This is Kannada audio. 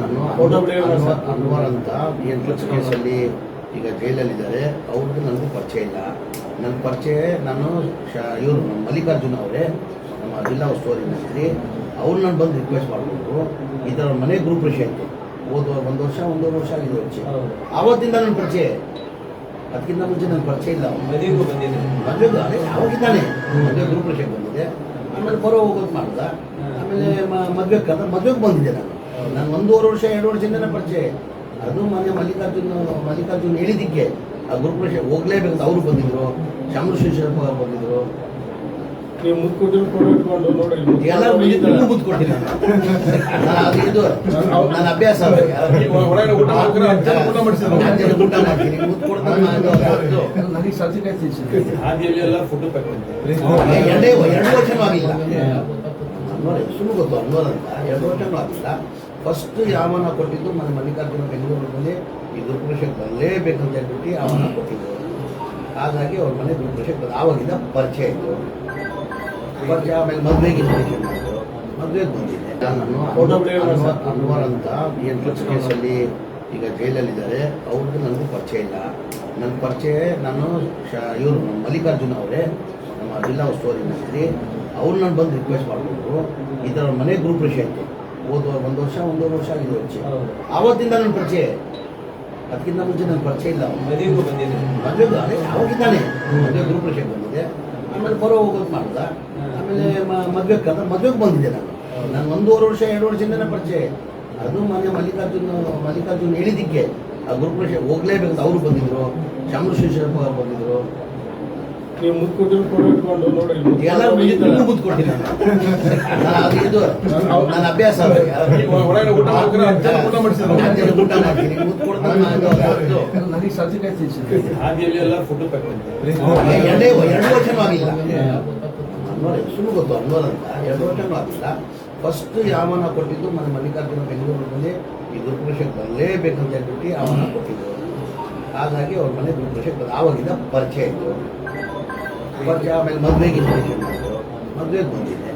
ನಾನು ಅನ್ವರ್ ಅಂತ 8 ಲಕ್ಷ ಕೇಸಲ್ಲಿ ಈಗ ಜೈಲಲ್ಲಿದ್ದಾರೆ. ಅವ್ರಿಗೆ ನನಗೂ ಪರಿಚಯ ಇಲ್ಲ. ನನ್ನ ಪರಿಚಯ ನಾನು ಇವರು ಮಲ್ಲಿಕಾರ್ಜುನ ಅವರೇ, ನಮ್ಮ ಜಿಲ್ಲಾ ಉಸ್ತುವಾರಿ ಮಂತ್ರಿ. ಅವ್ರು ನಾನು ಬಂದು ರಿಕ್ವೆಸ್ಟ್ ಮಾಡಿಕೊಂಡು ಈ ಥರ ಮನೆ ಗ್ರೂಪ್ ವಿಷಯ ಇತ್ತು. ಒಂದು ವರ್ಷ ಒಂದೂವರೆ ವರ್ಷ ಆಗಿದೆ ಹೆಚ್ಚು. ಆವತ್ತಿಂದ ನನ್ನ ಪರಿಚಯ, ಅದಕ್ಕಿಂತ ಮುಂಚೆ ನನ್ನ ಪರಿಚಯ ಇಲ್ಲ. ಮದುವೆಗೂ ಬಂದಿದೆ, ಮದುವೆಗೂ ಅದೇ ಆವಾಗಿದ್ದಾನೆ ಮದುವೆ ಗ್ರೂಪ್ ವಿಷಯಕ್ಕೆ ಬಂದಿದೆ. ಆಮೇಲೆ ಬರೋ ಹೋಗೋದು ಮಾಡ್ದ. ಆಮೇಲೆ ಮದುವೆಗೆ ಬಂದಿದ್ದೆ ನಾನು 1.5 ವರ್ಷ 2 ವರ್ಷದಿಂದ ಪರಿಚಯ. ಅದು ಮೊನ್ನೆ ಮಲ್ಲಿಕಾರ್ಜುನ್ ಹೇಳಿದ್ದಕ್ಕೆ ಆ ಗ್ರೂಪ್ ವಿಷಯ ಹೋಗ್ಲೇಬೇಕು. ಅವರು ಬಂದಿದ್ರು, ಚಾಮರಾಜೇಶ್ವರಪ್ಪ ಅವರು ಬಂದಿದ್ರು. ನೀವು ಎಲ್ಲರೂ ಮುದ್ದು ಕೊಟ್ಟಿಲ್ಲ. ಇದು ನನ್ನ ಅಭ್ಯಾಸ. ಊಟ ಮಾಡ್ತೀನಿ, ಮುದ್ದು ಕೊಡ್ತಾನೆ. 2 ವರ್ಷನೂ ಆಗಿಲ್ಲ. ಸುಳ್ಳು ಗೊತ್ತು ಅನ್ವರ್ ಅಂತ 2 ವರ್ಷನೂ ಆಗಿಲ್ಲ. ಫಸ್ಟ್ ಆಹ್ವಾನ ಕೊಟ್ಟಿದ್ದು ಮಲ್ಲಿಕಾರ್ಜುನ ಬೆಂಗಳೂರಿನಲ್ಲಿ ಈ ಗ್ರೂಪ್ ವಿಷಯಕ್ಕೆ ಬರಲೇಬೇಕಂತ ಹೇಳ್ಬಿಟ್ಟು ಆಹ್ವಾನ ಕೊಟ್ಟಿದ್ದು. ಹಾಗಾಗಿ ಅವ್ರ ಮನೆ ಗ್ರೂಪ್ ವಿಷಯಕ್ಕೆ ಆವಾಗಿಂದ ಪರಿಚಯ ಇತ್ತು. ಪರಿಚಯ ಆಮೇಲೆ ಮದುವೆಗೆ ಇನ್ವಿಟೇಷನ್ ಮಾಡಿದ್ರು. ಮದುವೆಗೆ ಬಂದಿದ್ದೆ. ನಾನು ಅನ್ವರ್ ಅಂತ 8 ಲಕ್ಷ ಕೇಸಲ್ಲಿ ಈಗ ಜೈಲಲ್ಲಿದ್ದಾರೆ. ಅವ್ರಿಗೆ ನನಗೂ ಪರಿಚಯ ಇಲ್ಲ. ನನ್ನ ಪರಿಚಯ ನಾನು ಇವರು ಮಲ್ಲಿಕಾರ್ಜುನ ಅವರೇ, ನಮ್ಮ ಜಿಲ್ಲಾ ಉಸ್ತುವಾರಿ ಮಂತ್ರಿ. ಅವ್ರು ನಾನು ಬಂದು ರಿಕ್ವೆಸ್ಟ್ ಮಾಡಿಕೊಂಡು ಈ ಥರ ಮನೆ ಗ್ರೂಪ್ ವಿಷಯ ಇತ್ತು. ಒಂದು ವರ್ಷ ಒಂದೂವರೆ ವರ್ಷ ಆಗಿದೆ ಹೆಚ್ಚು. ಆವತ್ತಿಂದ ನನ್ನ ಪರಿಚಯ, ಅದಕ್ಕಿಂತ ಮುಂಚೆ ನನ್ನ ಪರಿಚಯ ಇಲ್ಲ. ಮದುವೆಗೂ ಬಂದಿದೆ, ಮದುವೆಗೂ ಅದೇ ಆವಾಗಿದ್ದಾನೆ ಮದುವೆ ಗ್ರೂಪ್ ವಿಷಯಕ್ಕೆ ಬಂದಿದೆ. ಆಮೇಲೆ ಬರೋ ಹೋಗೋದು ಮಾಡ್ದ. ಆಮೇಲೆ ಮದುವೆಗೆ ಬಂದಿದ್ದೆ ನಾನು 1.5 ವರ್ಷ 2 ವರ್ಷದಿಂದ ಪರಿಚಯ. ಅದು ಮೊನ್ನೆ ಮಲ್ಲಿಕಾರ್ಜುನ್ ಹೇಳಿದ್ದಕ್ಕೆ ಆ ಗ್ರೂಪ್ ವಿಷಯ ಹೋಗ್ಲೇಬೇಕು. ಅವರು ಬಂದಿದ್ರು, ಚಾಮರಾಜೇಶ್ವರಪ್ಪ ಅವರು ಬಂದಿದ್ರು. ನೀವು ಎಲ್ಲರೂ ಮುದ್ದು ಕೊಟ್ಟಿಲ್ಲ. ಇದು ನನ್ನ ಅಭ್ಯಾಸ. ಊಟ ಮಾಡ್ತೀನಿ, ಮುದ್ದು ಕೊಡ್ತಾನೆ. 2 ವರ್ಷನೂ ಆಗಿಲ್ಲ. ಸುಳ್ಳು ಗೊತ್ತು ಅನ್ವರ್ ಅಂತ 2 ವರ್ಷನೂ ಆಗಿಲ್ಲ. ಫಸ್ಟ್ ಆಹ್ವಾನ ಕೊಟ್ಟಿದ್ದು ಮಲ್ಲಿಕಾರ್ಜುನ ಬೆಂಗಳೂರಿನಲ್ಲಿ ಈ ಗ್ರೂಪ್ ವಿಷಯಕ್ಕೆ ಬರಲೇಬೇಕಂತ ಹೇಳ್ಬಿಟ್ಟು ಆಹ್ವಾನ ಕೊಟ್ಟಿದ್ದು. ಹಾಗಾಗಿ ಅವ್ರ ಮನೆ ಗ್ರೂಪ್ ವಿಷಯಕ್ಕೆ ಆವಾಗಿಂದ ಪರಿಚಯ ಇತ್ತು. ಪರಿಚಯ ಆಮೇಲೆ ಮದುವೆಗೆ ಇನ್ವಿಟೇಷನ್ ಮಾಡಿದ್ರು. ಮದುವೆಗೆ ಬಂದಿದ್ದೆ.